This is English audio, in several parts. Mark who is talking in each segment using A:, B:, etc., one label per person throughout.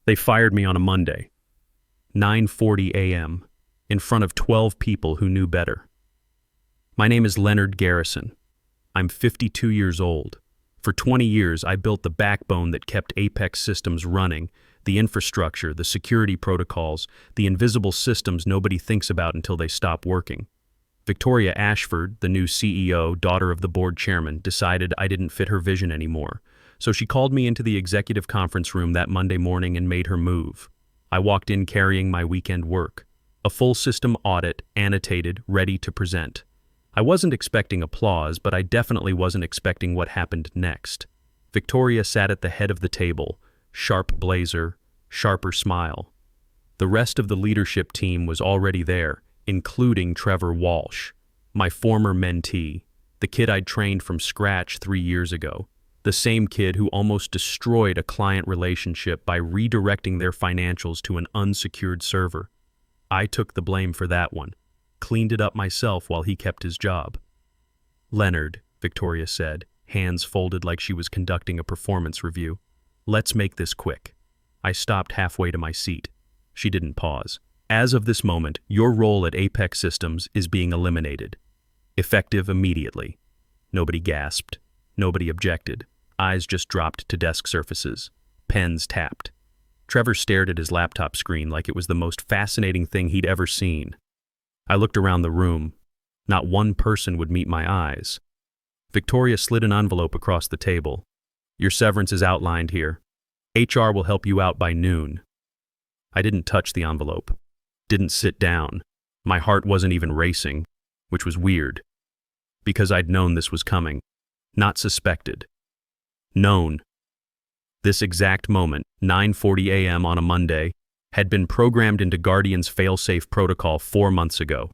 A: They fired me on a Monday, 9:40 a.m., in front of 12 people who knew better. My name is Leonard Garrison. I'm 52 years old. For 20 years, I built the backbone that kept Apex systems running, the infrastructure, the security protocols, the invisible systems nobody thinks about until they stop working. Victoria Ashford, the new CEO, daughter of the board chairman, decided I didn't fit her vision anymore. So she called me into the executive conference room that Monday morning and made her move. I walked in carrying my weekend work. A full system audit, annotated, ready to present. I wasn't expecting applause, but I definitely wasn't expecting what happened next. Victoria sat at the head of the table, sharp blazer, sharper smile. The rest of the leadership team was already there, including Trevor Walsh, my former mentee, the kid I'd trained from scratch 3 years ago, the same kid who almost destroyed a client relationship by redirecting their financials to an unsecured server. I took the blame for that one. Cleaned it up myself while he kept his job. "Leonard," Victoria said, hands folded like she was conducting a performance review. "Let's make this quick." I stopped halfway to my seat. She didn't pause. "As of this moment, your role at Apex Systems is being eliminated. Effective immediately." Nobody gasped. Nobody objected. Eyes just dropped to desk surfaces. Pens tapped. Trevor stared at his laptop screen like it was the most fascinating thing he'd ever seen. I looked around the room. Not one person would meet my eyes. Victoria slid an envelope across the table. "Your severance is outlined here. HR will help you out by noon." I didn't touch the envelope. Didn't sit down. My heart wasn't even racing, which was weird. Because I'd known this was coming. Not suspected. Known. This exact moment, 9:40 a.m. on a Monday, had been programmed into Guardian's fail-safe protocol 4 months ago.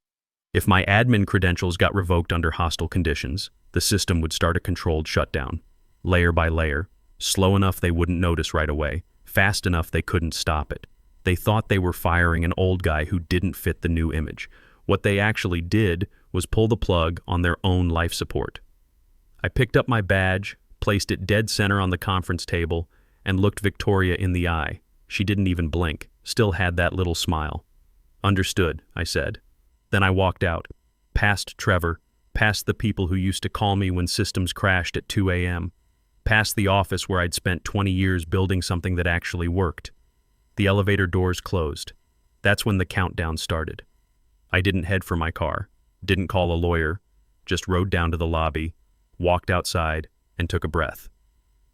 A: If my admin credentials got revoked under hostile conditions, the system would start a controlled shutdown, layer by layer, slow enough they wouldn't notice right away, fast enough they couldn't stop it. They thought they were firing an old guy who didn't fit the new image. What they actually did was pull the plug on their own life support. I picked up my badge, placed it dead center on the conference table, and looked Victoria in the eye. She didn't even blink, still had that little smile. "Understood," I said. Then I walked out, past Trevor, past the people who used to call me when systems crashed at 2 a.m., past the office where I'd spent 20 years building something that actually worked. The elevator doors closed. That's when the countdown started. I didn't head for my car, didn't call a lawyer, just rode down to the lobby, walked outside, and took a breath.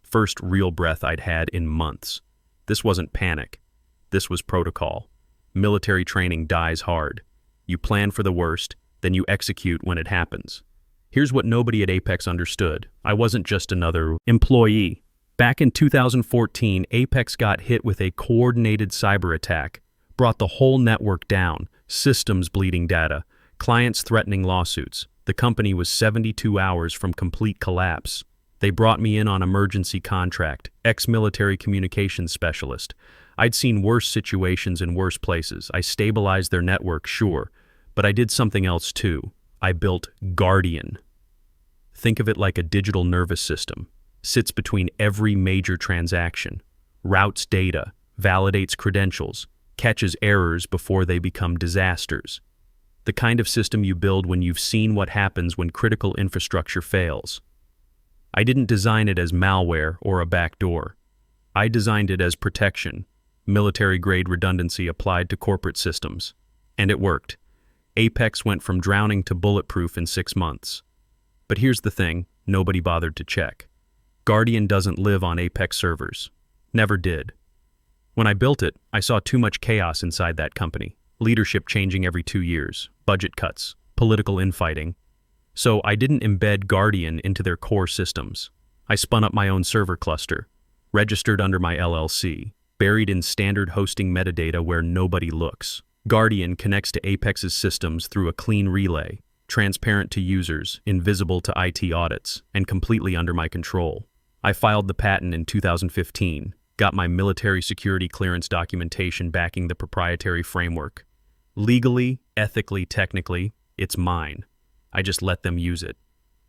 A: First real breath I'd had in months. This wasn't panic. This was protocol. Military training dies hard. You plan for the worst, then you execute when it happens. Here's what nobody at Apex understood. I wasn't just another employee. Back in 2014, Apex got hit with a coordinated cyber attack, brought the whole network down, systems bleeding data, clients threatening lawsuits. The company was 72 hours from complete collapse. They brought me in on emergency contract, ex-military communications specialist. I'd seen worse situations in worse places. I stabilized their network, sure, but I did something else too. I built Guardian. Think of it like a digital nervous system. Sits between every major transaction, routes data, validates credentials, catches errors before they become disasters. The kind of system you build when you've seen what happens when critical infrastructure fails. I didn't design it as malware or a backdoor. I designed it as protection, military-grade redundancy applied to corporate systems. And it worked. Apex went from drowning to bulletproof in 6 months. But here's the thing, nobody bothered to check. Guardian doesn't live on Apex servers. Never did. When I built it, I saw too much chaos inside that company. Leadership changing every 2 years, budget cuts, political infighting. So I didn't embed Guardian into their core systems. I spun up my own server cluster, registered under my LLC, buried in standard hosting metadata where nobody looks. Guardian connects to Apex's systems through a clean relay, transparent to users, invisible to IT audits, and completely under my control. I filed the patent in 2015, got my military security clearance documentation backing the proprietary framework. Legally, ethically, technically, it's mine. I just let them use it.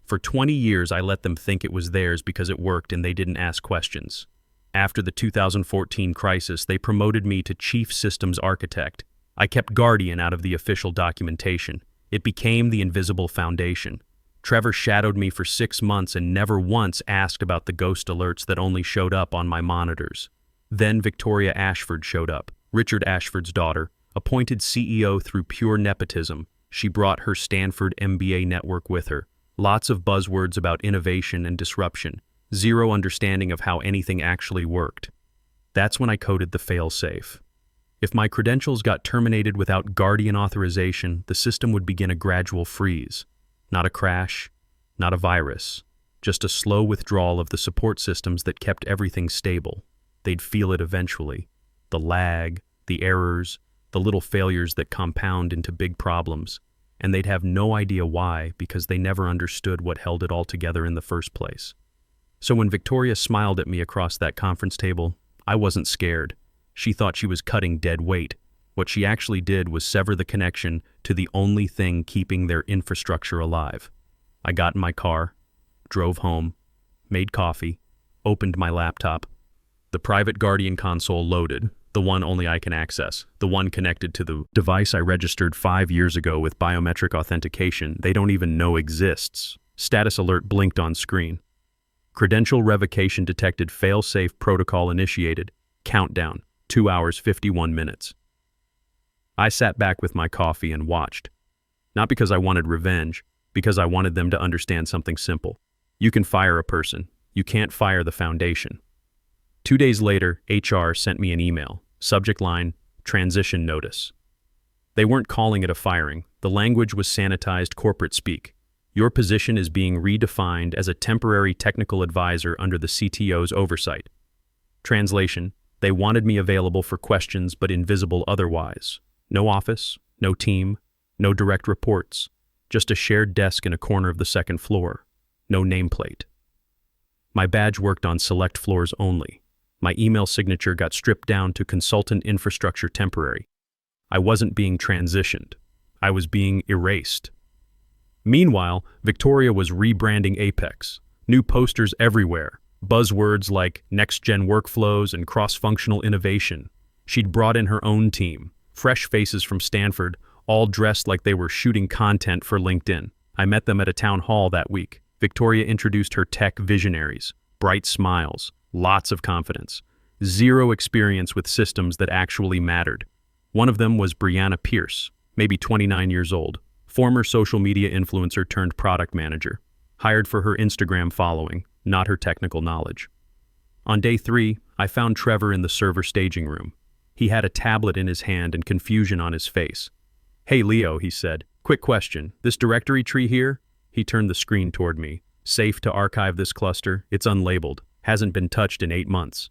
A: For 20 years, I let them think it was theirs because it worked and they didn't ask questions. After the 2014 crisis, they promoted me to Chief Systems Architect. I kept Guardian out of the official documentation. It became the invisible foundation. Trevor shadowed me for 6 months and never once asked about the ghost alerts that only showed up on my monitors. Then Victoria Ashford showed up, Richard Ashford's daughter, appointed CEO through pure nepotism. She brought her Stanford MBA network with her. Lots of buzzwords about innovation and disruption. Zero understanding of how anything actually worked. That's when I coded the fail-safe. If my credentials got terminated without Guardian authorization, the system would begin a gradual freeze. Not a crash, not a virus, just a slow withdrawal of the support systems that kept everything stable. They'd feel it eventually. The lag, the errors, the little failures that compound into big problems. And they'd have no idea why, because they never understood what held it all together in the first place. So when Victoria smiled at me across that conference table, I wasn't scared. She thought she was cutting dead weight. What she actually did was sever the connection to the only thing keeping their infrastructure alive. I got in my car, drove home, made coffee, opened my laptop. The private Guardian console loaded, the one only I can access, the one connected to the device I registered 5 years ago with biometric authentication they don't even know exists. Status alert blinked on screen. Credential revocation detected, fail-safe protocol initiated. Countdown, 2 hours 51 minutes. I sat back with my coffee and watched. Not because I wanted revenge, because I wanted them to understand something simple. You can fire a person. You can't fire the foundation. 2 days later, HR sent me an email. Subject line, transition notice. They weren't calling it a firing. The language was sanitized corporate speak. Your position is being redefined as a temporary technical advisor under the CTO's oversight. Translation, they wanted me available for questions but invisible otherwise. No office, no team, no direct reports. Just a shared desk in a corner of the second floor. No nameplate. My badge worked on select floors only. My email signature got stripped down to consultant infrastructure temporary. I wasn't being transitioned. I was being erased. Meanwhile, Victoria was rebranding Apex. New posters everywhere. Buzzwords like next-gen workflows and cross-functional innovation. She'd brought in her own team. Fresh faces from Stanford, all dressed like they were shooting content for LinkedIn. I met them at a town hall that week. Victoria introduced her tech visionaries. Bright smiles. Lots of confidence. Zero experience with systems that actually mattered. One of them was Brianna Pierce, maybe 29 years old, former social media influencer turned product manager, hired for her Instagram following, not her technical knowledge. On day 3, I found Trevor in the server staging room. He had a tablet in his hand and confusion on his face. "Hey Leo," he said, "quick question. This directory tree here?" He turned the screen toward me. "Safe to archive this cluster? It's unlabeled. Hasn't been touched in 8 months.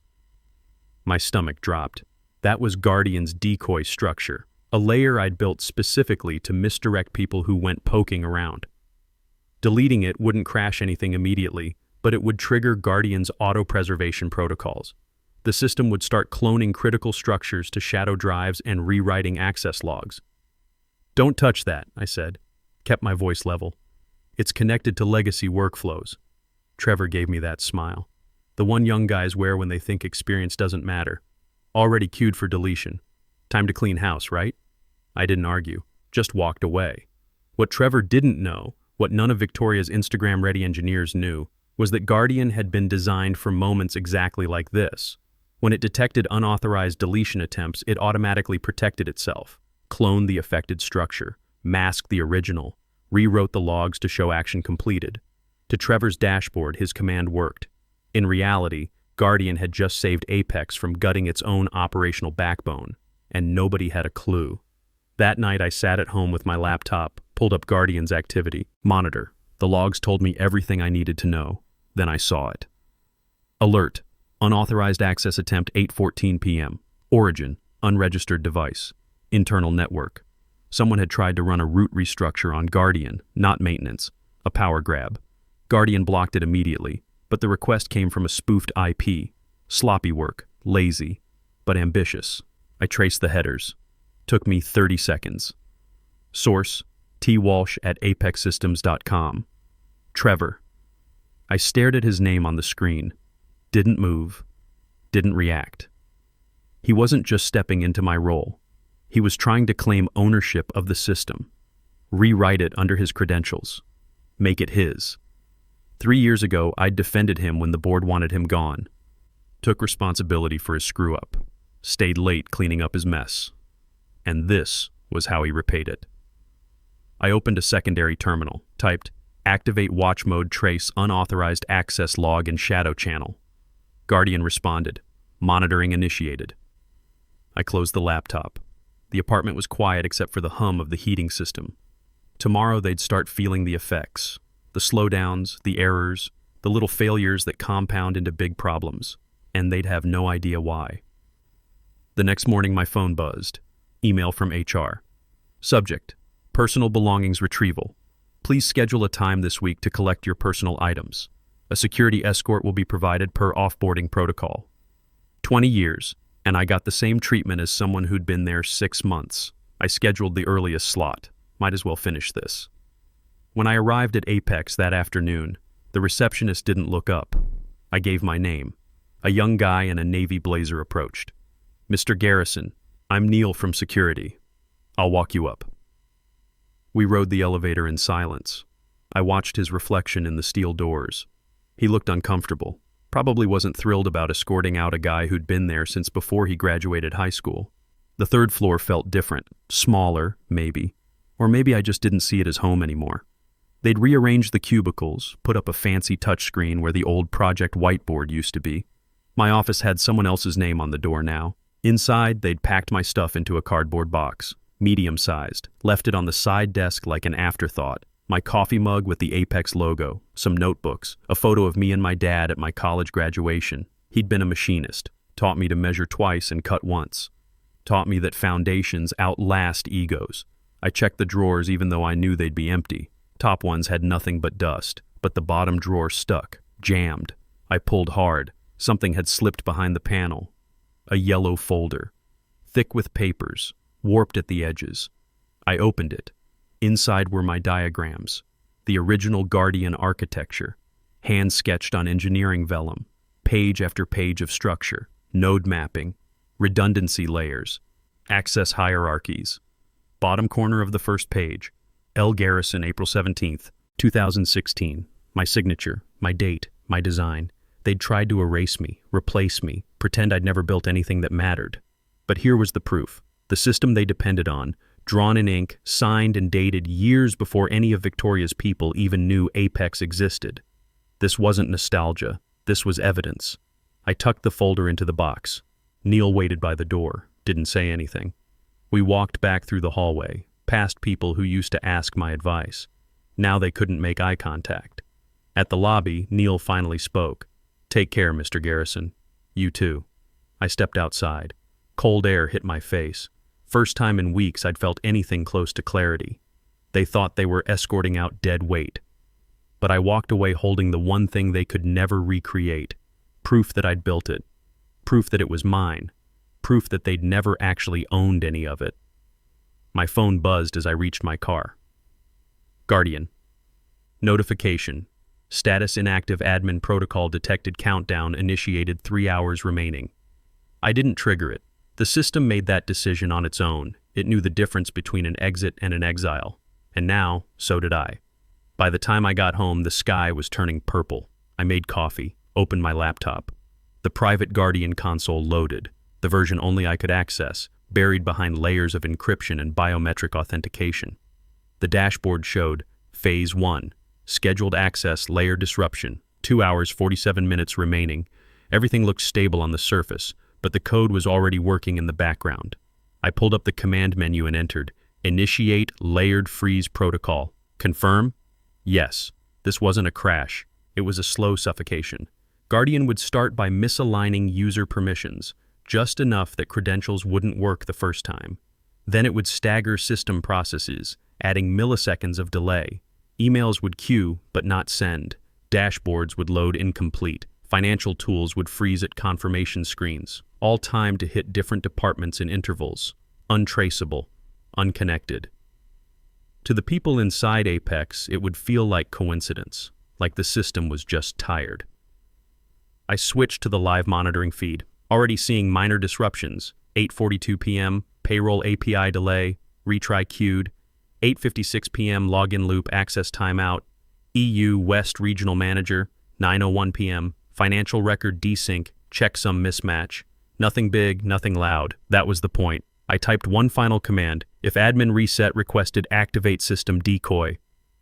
A: My stomach dropped. That was Guardian's decoy structure, a layer I'd built specifically to misdirect people who went poking around. Deleting it wouldn't crash anything immediately, but it would trigger Guardian's auto-preservation protocols. The system would start cloning critical structures to shadow drives and rewriting access logs. "Don't touch that," I said, kept my voice level. "It's connected to legacy workflows." Trevor gave me that smile. The one young guys wear when they think experience doesn't matter. Already queued for deletion. Time to clean house, right? I didn't argue, just walked away. What Trevor didn't know, what none of Victoria's Instagram-ready engineers knew, was that Guardian had been designed for moments exactly like this. When it detected unauthorized deletion attempts, it automatically protected itself, cloned the affected structure, masked the original, rewrote the logs to show action completed. To Trevor's dashboard, his command worked. In reality, Guardian had just saved Apex from gutting its own operational backbone, and nobody had a clue. That night I sat at home with my laptop, pulled up Guardian's activity monitor. The logs told me everything I needed to know. Then I saw it. Alert. Unauthorized access attempt 8:14 p.m. Origin. Unregistered device. Internal network. Someone had tried to run a root restructure on Guardian, not maintenance. A power grab. Guardian blocked it immediately, but the request came from a spoofed IP. Sloppy work. Lazy. But ambitious. I traced the headers. Took me 30 seconds. Source. twalsh@apexsystems.com. Trevor. I stared at his name on the screen. Didn't move. didn't react. He wasn't just stepping into my role. He was trying to claim ownership of the system, rewrite it under his credentials, make it his. 3 years ago, I'd defended him when the board wanted him gone, took responsibility for his screw-up, stayed late cleaning up his mess. And this was how he repaid it. I opened a secondary terminal, typed, "Activate watch mode, trace unauthorized access log in shadow channel." Guardian responded, "Monitoring initiated." I closed the laptop. The apartment was quiet except for the hum of the heating system. Tomorrow they'd start feeling the effects, the slowdowns, the errors, the little failures that compound into big problems, and they'd have no idea why. The next morning my phone buzzed. Email from HR. Subject, personal belongings retrieval. Please schedule a time this week to collect your personal items. A security escort will be provided per offboarding protocol. 20 years, and I got the same treatment as someone who'd been there 6 months. I scheduled the earliest slot. Might as well finish this. When I arrived at Apex that afternoon, the receptionist didn't look up. I gave my name. A young guy in a navy blazer approached. "Mr. Garrison, I'm Neil from security. I'll walk you up." We rode the elevator in silence. I watched his reflection in the steel doors. He looked uncomfortable. Probably wasn't thrilled about escorting out a guy who'd been there since before he graduated high school. The third floor felt different, smaller, maybe. Or maybe I just didn't see it as home anymore. They'd rearranged the cubicles, put up a fancy touchscreen where the old project whiteboard used to be. My office had someone else's name on the door now. Inside, they'd packed my stuff into a cardboard box, medium-sized, left it on the side desk like an afterthought. My coffee mug with the Apex logo, some notebooks, a photo of me and my dad at my college graduation. He'd been a machinist, taught me to measure twice and cut once, taught me that foundations outlast egos. I checked the drawers even though I knew they'd be empty. Top ones had nothing but dust, but the bottom drawer stuck, jammed. I pulled hard. Something had slipped behind the panel. A yellow folder, thick with papers, warped at the edges. I opened it. Inside were my diagrams, the original Guardian architecture, hand-sketched on engineering vellum, page after page of structure, node mapping, redundancy layers, access hierarchies. Bottom corner of the first page, L. Garrison, April 17th, 2016. My signature, my date, my design. They'd tried to erase me, replace me, pretend I'd never built anything that mattered. But here was the proof. The system they depended on, drawn in ink, signed and dated years before any of Victoria's people even knew Apex existed. This wasn't nostalgia. This was evidence. I tucked the folder into the box. Neil waited by the door, didn't say anything. We walked back through the hallway, past people who used to ask my advice. Now they couldn't make eye contact. At the lobby, Neil finally spoke. "Take care, Mr. Garrison. You too." I stepped outside. Cold air hit my face. First time in weeks I'd felt anything close to clarity. They thought they were escorting out dead weight. But I walked away holding the one thing they could never recreate. Proof that I'd built it. Proof that it was mine. Proof that they'd never actually owned any of it. My phone buzzed as I reached my car. Guardian. Notification. Status inactive admin protocol detected countdown initiated 3 hours remaining. I didn't trigger it. The system made that decision on its own. It knew the difference between an exit and an exile. And now, so did I. By the time I got home, the sky was turning purple. I made coffee, opened my laptop. The private Guardian console loaded, the version only I could access, buried behind layers of encryption and biometric authentication. The dashboard showed Phase 1, scheduled access layer disruption, 2 hours 47 minutes remaining. Everything looked stable on the surface, but the code was already working in the background. I pulled up the command menu and entered, Initiate Layered Freeze Protocol. Confirm? Yes. This wasn't a crash. It was a slow suffocation. Guardian would start by misaligning user permissions, just enough that credentials wouldn't work the first time. Then it would stagger system processes, adding milliseconds of delay. Emails would queue, but not send. Dashboards would load incomplete. Financial tools would freeze at confirmation screens, all timed to hit different departments in intervals. Untraceable, unconnected. To the people inside Apex, it would feel like coincidence, like the system was just tired. I switched to the live monitoring feed. Already seeing minor disruptions. 8:42 p.m., payroll API delay, retry queued. 8:56 p.m., login loop access timeout. EU West Regional Manager. 9:01 p.m., financial record desync, checksum mismatch. Nothing big, nothing loud. That was the point. I typed one final command. If admin reset requested activate system decoy.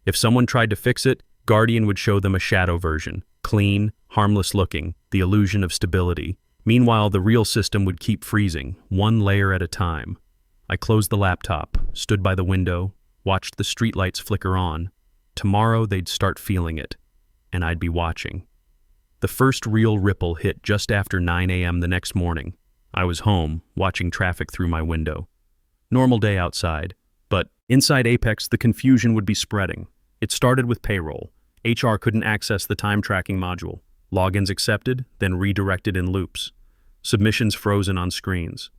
A: If someone tried to fix it, Guardian would show them a shadow version. Clean, harmless looking, the illusion of stability. Meanwhile, the real system would keep freezing, one layer at a time. I closed the laptop, stood by the window, watched the streetlights flicker on. Tomorrow they'd start feeling it, and I'd be watching. The first real ripple hit just after 9 a.m. the next morning. I was home, watching traffic through my window. Normal day outside, but inside Apex the confusion would be spreading. It started with payroll. HR couldn't access the time tracking module. Logins accepted, then redirected in loops. Submissions frozen on screens.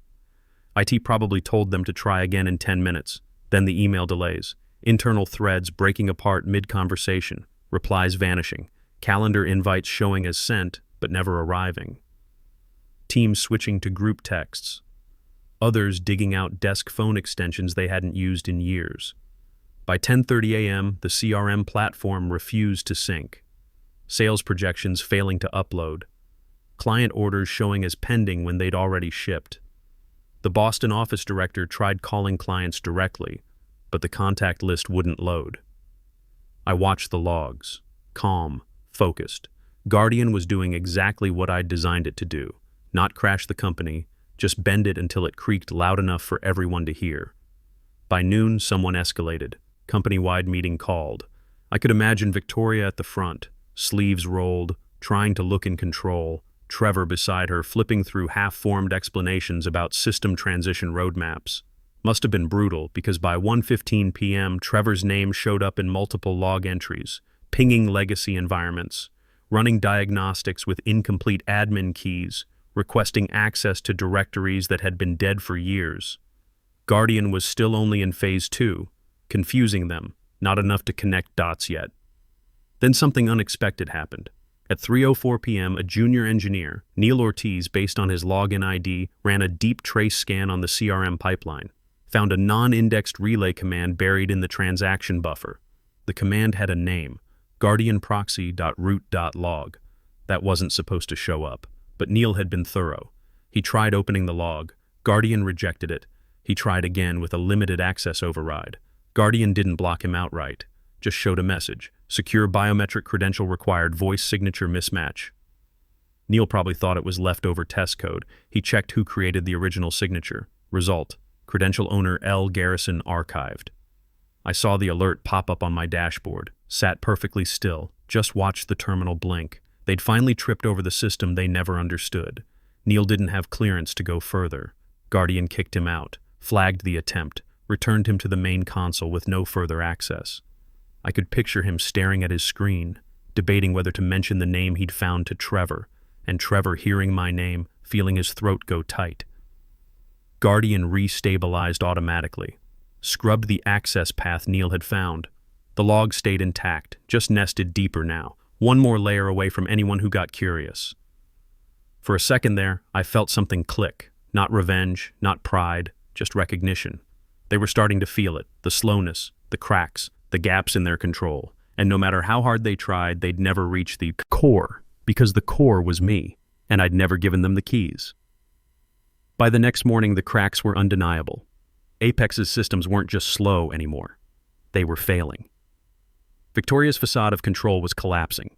A: IT probably told them to try again in 10 minutes. Then the email delays. Internal threads breaking apart mid-conversation. Replies vanishing. Calendar invites showing as sent, but never arriving. Teams switching to group texts. Others digging out desk phone extensions they hadn't used in years. By 10:30 a.m., the CRM platform refused to sync. Sales projections failing to upload. Client orders showing as pending when they'd already shipped. The Boston office director tried calling clients directly, but the contact list wouldn't load. I watched the logs. Calm, focused. Guardian was doing exactly what I'd designed it to do. Not crash the company, just bend it until it creaked loud enough for everyone to hear. By noon, someone escalated. Company-wide meeting called. I could imagine Victoria at the front, sleeves rolled, trying to look in control, Trevor beside her flipping through half-formed explanations about system transition roadmaps. Must have been brutal because by 1:15 p.m. Trevor's name showed up in multiple log entries, pinging legacy environments, running diagnostics with incomplete admin keys, requesting access to directories that had been dead for years. Guardian was still only in phase 2, confusing them, not enough to connect dots yet. Then something unexpected happened. At 3:04 p.m., a junior engineer, Neil Ortiz, based on his login ID, ran a deep trace scan on the CRM pipeline, found a non-indexed relay command buried in the transaction buffer. The command had a name, guardianproxy.root.log. That wasn't supposed to show up, but Neil had been thorough. He tried opening the log. Guardian rejected it. He tried again with a limited access override. Guardian didn't block him outright, just showed a message. Secure biometric credential required, voice signature mismatch. Neil probably thought it was leftover test code. He checked who created the original signature. Result: credential owner L. Garrison archived. I saw the alert pop up on my dashboard, sat perfectly still, just watched the terminal blink. They'd finally tripped over the system they never understood. Neil didn't have clearance to go further. Guardian kicked him out, flagged the attempt, returned him to the main console with no further access. I could picture him staring at his screen, debating whether to mention the name he'd found to Trevor, and Trevor hearing my name, feeling his throat go tight. Guardian restabilized automatically, scrubbed the access path Neil had found. The log stayed intact, just nested deeper now, one more layer away from anyone who got curious. For a second there, I felt something click. Not revenge, not pride, just recognition. They were starting to feel it, the slowness, the cracks, the gaps in their control. And no matter how hard they tried, they'd never reach the core, because the core was me, and I'd never given them the keys. By the next morning, the cracks were undeniable. Apex's systems weren't just slow anymore. They were failing. Victoria's facade of control was collapsing.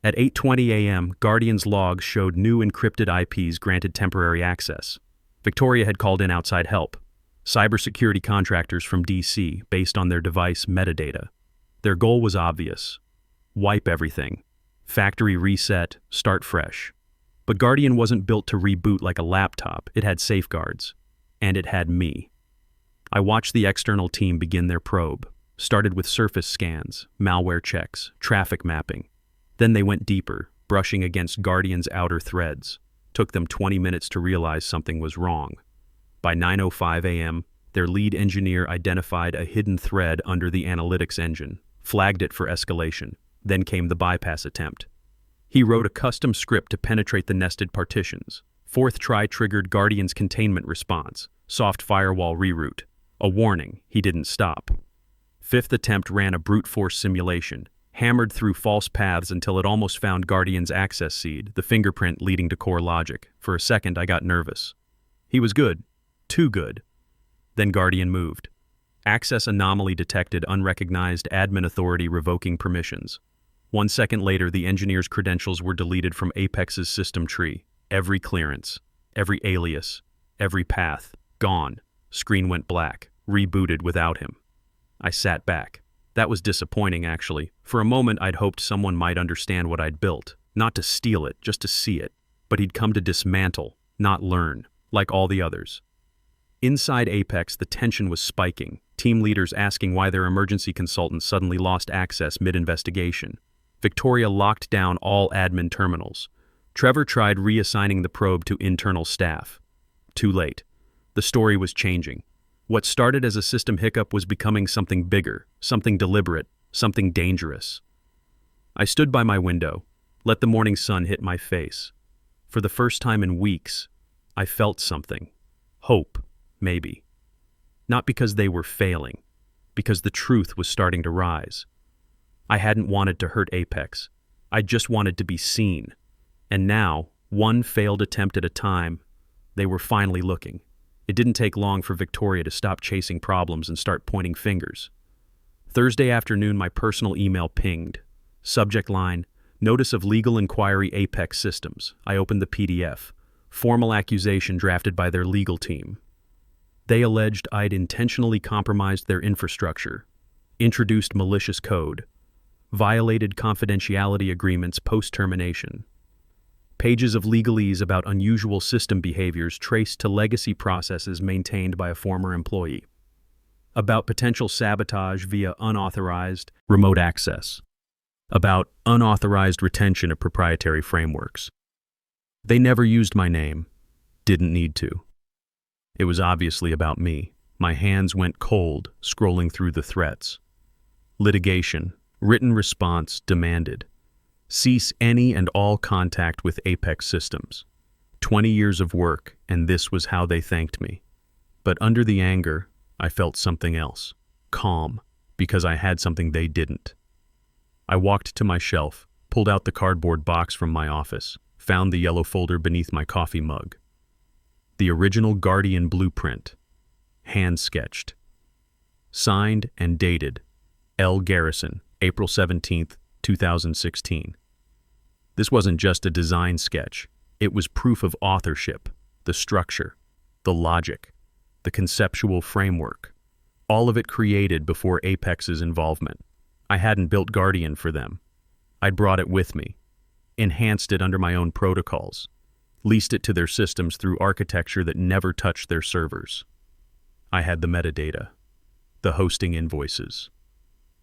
A: At 8:20 a.m., Guardian's logs showed new encrypted IPs granted temporary access. Victoria had called in outside help, cybersecurity contractors from DC based on their device metadata. Their goal was obvious: wipe everything, factory reset, start fresh. But Guardian wasn't built to reboot like a laptop. It had safeguards, and it had me. I watched the external team begin their probe. Started with surface scans, malware checks, traffic mapping. Then they went deeper, brushing against Guardian's outer threads. Took them 20 minutes to realize something was wrong. By 9:05 a.m., their lead engineer identified a hidden thread under the analytics engine, flagged it for escalation. Then came the bypass attempt. He wrote a custom script to penetrate the nested partitions, Fourth try triggered Guardian's containment response, soft firewall reroute. A warning, he didn't stop. Fifth attempt ran a brute force simulation, hammered through false paths until it almost found Guardian's access seed, the fingerprint leading to core logic. For a second, I got nervous. He was good. Too good. Then Guardian moved. Access anomaly detected, unrecognized, admin authority revoking permissions. 1 second later, the engineer's credentials were deleted from Apex's system tree. Every clearance, every alias, every path, gone. Screen went black, rebooted without him. I sat back. That was disappointing, actually. For a moment, I'd hoped someone might understand what I'd built. Not to steal it, just to see it. But he'd come to dismantle, not learn, like all the others. Inside Apex, the tension was spiking, team leaders asking why their emergency consultant suddenly lost access mid-investigation. Victoria locked down all admin terminals. Trevor tried reassigning the probe to internal staff. Too late. The story was changing. What started as a system hiccup was becoming something bigger, something deliberate, something dangerous. I stood by my window, let the morning sun hit my face. For the first time in weeks, I felt something. Hope, maybe. Not because they were failing, because the truth was starting to rise. I hadn't wanted to hurt Apex. I just wanted to be seen. And now, one failed attempt at a time, they were finally looking. It didn't take long for Victoria to stop chasing problems and start pointing fingers. Thursday afternoon, my personal email pinged. Subject line, Notice of Legal Inquiry Apex Systems. I opened the PDF. Formal accusation drafted by their legal team. They alleged I'd intentionally compromised their infrastructure, introduced malicious code, violated confidentiality agreements post-termination. Pages of legalese about unusual system behaviors traced to legacy processes maintained by a former employee. About potential sabotage via unauthorized remote access. About unauthorized retention of proprietary frameworks. They never used my name. Didn't need to. It was obviously about me. My hands went cold, scrolling through the threats. Litigation. Written response demanded. Cease any and all contact with Apex Systems. 20 years of work, and this was how they thanked me. But under the anger, I felt something else. Calm, because I had something they didn't. I walked to my shelf, pulled out the cardboard box from my office, found the yellow folder beneath my coffee mug. The original Guardian blueprint, hand-sketched. Signed and dated, L. Garrison, April 17th, 2016. This wasn't just a design sketch. It was proof of authorship, the structure, the logic, the conceptual framework. All of it created before Apex's involvement. I hadn't built Guardian for them. I'd brought it with me, enhanced it under my own protocols, leased it to their systems through architecture that never touched their servers. I had the metadata, the hosting invoices,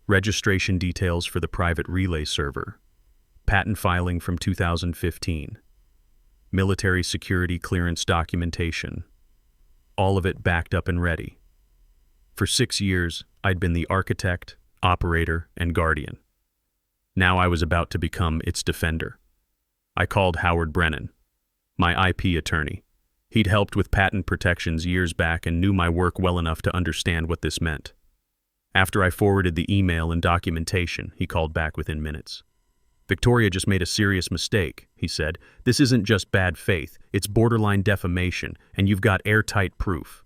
A: registration details for the private relay server, patent filing from 2015, military security clearance documentation, all of it backed up and ready. For 6 years, I'd been the architect, operator, and guardian. Now I was about to become its defender. I called Howard Brennan, my IP attorney. He'd helped with patent protections years back and knew my work well enough to understand what this meant. After I forwarded the email and documentation, he called back within minutes. Victoria just made a serious mistake, he said. This isn't just bad faith, it's borderline defamation, and you've got airtight proof.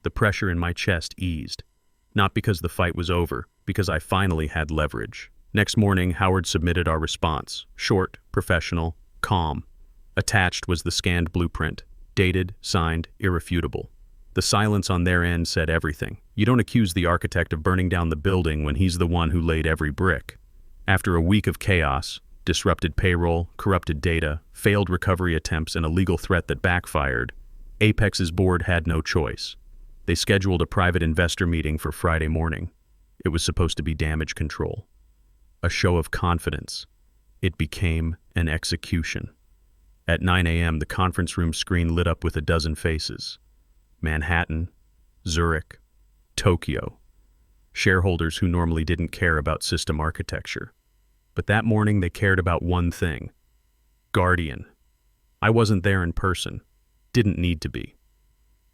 A: The pressure in my chest eased. Not because the fight was over, because I finally had leverage. Next morning, Howard submitted our response. Short, professional, calm. Attached was the scanned blueprint. Dated, signed, irrefutable. The silence on their end said everything. You don't accuse the architect of burning down the building when he's the one who laid every brick. After a week of chaos, disrupted payroll, corrupted data, failed recovery attempts, and a legal threat that backfired, Apex's board had no choice. They scheduled a private investor meeting for Friday morning. It was supposed to be damage control. A show of confidence. It became an execution. At 9 a.m., the conference room screen lit up with a dozen faces. Manhattan, Zurich, Tokyo. Shareholders who normally didn't care about system architecture. But that morning they cared about one thing. Guardian. I wasn't there in person, didn't need to be.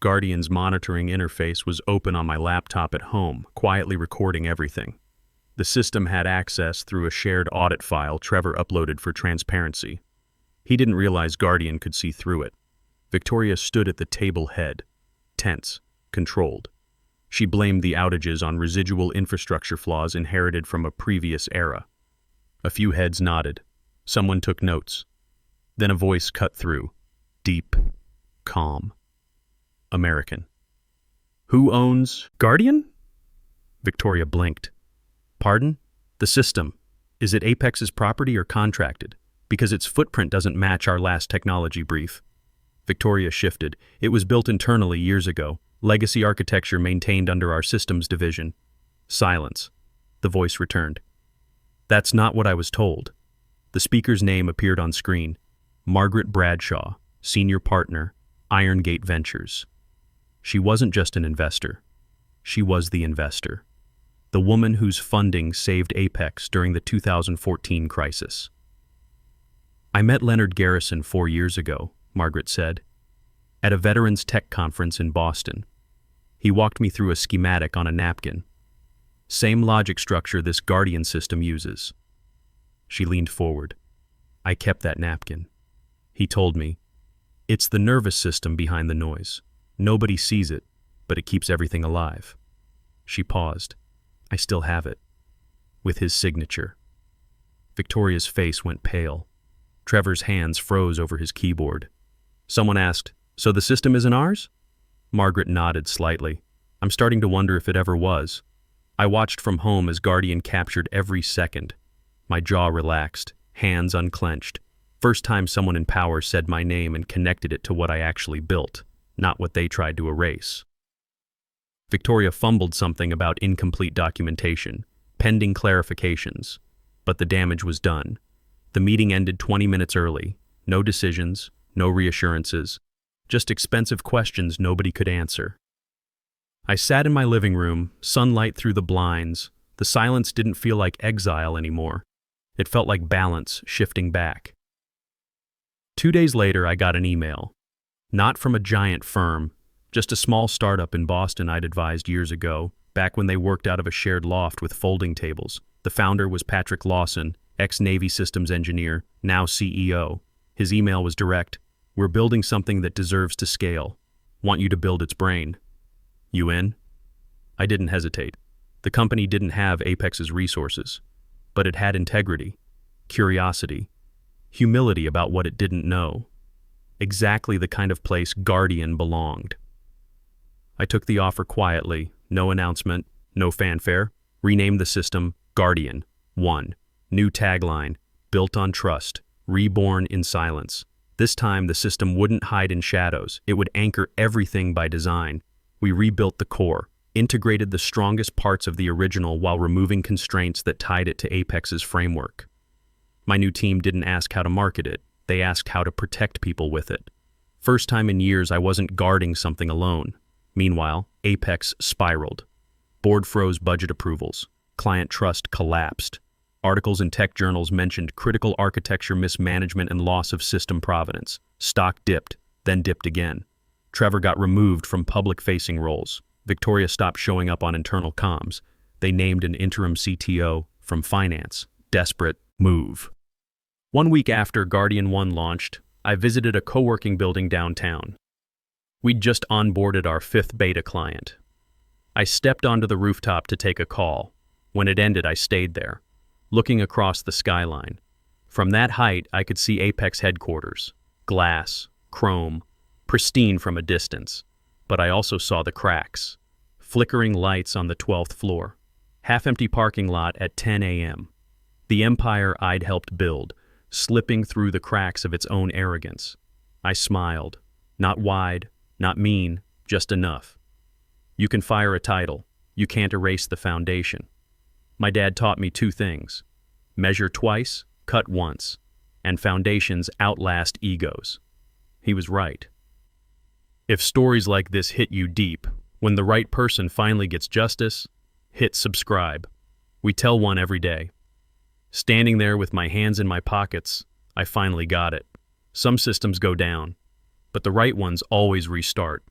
A: Guardian's monitoring interface was open on my laptop at home, quietly recording everything. The system had access through a shared audit file Trevor uploaded for transparency. He didn't realize Guardian could see through it. Victoria stood at the table head, tense, controlled. She blamed the outages on residual infrastructure flaws inherited from a previous era. A few heads nodded. Someone took notes. Then a voice cut through, deep, calm. American. Who owns Guardian? Victoria blinked. Pardon? The system. Is it Apex's property or contracted? Because its footprint doesn't match our last technology brief. Victoria shifted. It was built internally years ago. Legacy architecture maintained under our systems division. Silence. The voice returned. That's not what I was told. The speaker's name appeared on screen. Margaret Bradshaw, senior partner, Irongate Ventures. She wasn't just an investor. She was the investor. The woman whose funding saved Apex during the 2014 crisis. I met Leonard Garrison 4 years ago, Margaret said, at a Veterans Tech Conference in Boston. He walked me through a schematic on a napkin. Same logic structure this Guardian system uses. She leaned forward. I kept that napkin. He told me, it's the nervous system behind the noise. Nobody sees it, but it keeps everything alive. She paused. I still have it. With his signature. Victoria's face went pale. Trevor's hands froze over his keyboard. Someone asked, so the system isn't ours? Margaret nodded slightly. I'm starting to wonder if it ever was. I watched from home as Guardian captured every second. My jaw relaxed, hands unclenched. First time someone in power said my name and connected it to what I actually built, not what they tried to erase. Victoria fumbled something about incomplete documentation, pending clarifications, but the damage was done. The meeting ended 20 minutes early. No decisions, no reassurances, just expensive questions nobody could answer. I sat in my living room, sunlight through the blinds. The silence didn't feel like exile anymore. It felt like balance shifting back. 2 days later, I got an email. Not from a giant firm, just a small startup in Boston I'd advised years ago, back when they worked out of a shared loft with folding tables. The founder was Patrick Lawson, ex-Navy systems engineer, now CEO. His email was direct. We're building something that deserves to scale. Want you to build its brain. You in? I didn't hesitate. The company didn't have Apex's resources, but it had integrity, curiosity, humility about what it didn't know. Exactly the kind of place Guardian belonged. I took the offer quietly, no announcement, no fanfare. Renamed the system Guardian 1. New tagline, built on trust, reborn in silence. This time the system wouldn't hide in shadows. It would anchor everything by design. We rebuilt the core, integrated the strongest parts of the original while removing constraints that tied it to Apex's framework. My new team didn't ask how to market it. They asked how to protect people with it. First time in years I wasn't guarding something alone. Meanwhile, Apex spiraled. Board froze budget approvals. Client trust collapsed. Articles in tech journals mentioned critical architecture mismanagement and loss of system provenance. Stock dipped, then dipped again. Trevor got removed from public-facing roles. Victoria stopped showing up on internal comms. They named an interim CTO from finance. Desperate move. 1 week after Guardian 1 launched, I visited a co-working building downtown. We'd just onboarded our 5th beta client. I stepped onto the rooftop to take a call. When it ended, I stayed there, looking across the skyline. From that height, I could see Apex headquarters. Glass, chrome, pristine from a distance. But I also saw the cracks. Flickering lights on the 12th floor. Half-empty parking lot at 10 a.m. The empire I'd helped build, slipping through the cracks of its own arrogance. I smiled. Not wide, not mean, just enough. You can fire a title. You can't erase the foundation. My dad taught me 2 things. Measure twice, cut once. And foundations outlast egos. He was right. If stories like this hit you deep, when the right person finally gets justice, hit subscribe. We tell one every day. Standing there with my hands in my pockets, I finally got it. Some systems go down. but the right ones always restart.